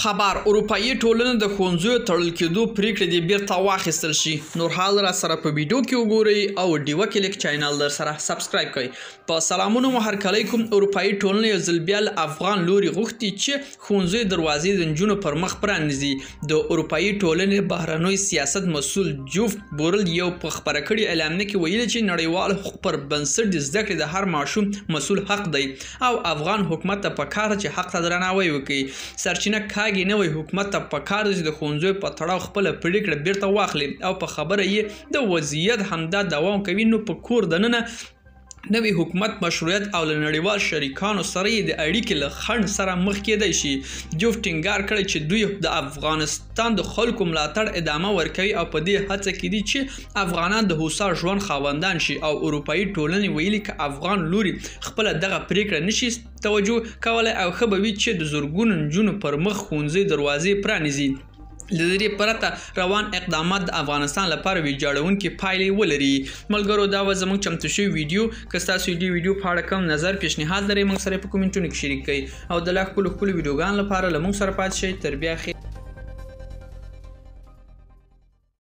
خبر اروپایي ټولنه د ښوونځیو تړل کېدو پریکړې دې بیرته واخیستل شي. نور حال را سره په ویډیو کې وګورئ او ډیوه کلیک چینل در سره سبسکرایب کړئ. په سلامونو مو هرکلی کوم. اروپایي ټولنه یو ځل بیا له افغان لوري غوښتي چې ښوونځیو دروازې د نجونو پر مخ پرانیزي. د اروپایي ټولنې بهرنی سیاست مسؤل جوزف بورل یو په خپره کړي اعلامیه کې ویلي چې نړیوال حقوق پر بنسټ د زده کړې د هر ماشوم مسؤل حق دی او افغان حکومت ته پکار چې حق ته درناوی وکړي. سرچینه کاږي نوی حکومت ته پکار دی چې د ښوونځیو په تړاو خپله پریکړه بیرته واخلي او په خبره یې د وضعیت همدا دوام کوي. نو په کور دننه نوی حکومت مشروعیت او له نړیوال شریکانو سره یې د اړیکې له خنډ سره مخ کېدی شي. جوف ټینګار کړی چې دوی د افغانستان د خلکو ملاتړ ادامه ورکوي او په دې هڅه کې دي چې افغانان د هوسا ژوند خاوندان شي. او اروپایي ټولنې ویلي که افغان لوري خپله دغه پریکړه نشي توجه کولی او ښه به وي چې د زرګونو نجونو پر مخ ښوونځي دروازې پرانیزي. له دې پرته روان اقدامات د افغانستان لپاره ویجاړونکې پایلې ولري. ملګرو دا و زموږ چمتو شوی ویډیو. که ستاسو دې ویډیو په اړه کوم نظر پیشنهاد لرئ موږ سره په کومنټونو کې شریک کړئ او د لا ښکلو ویډیوګانو لپاره له موږ سره پاتې شئ. تر بیا خیر.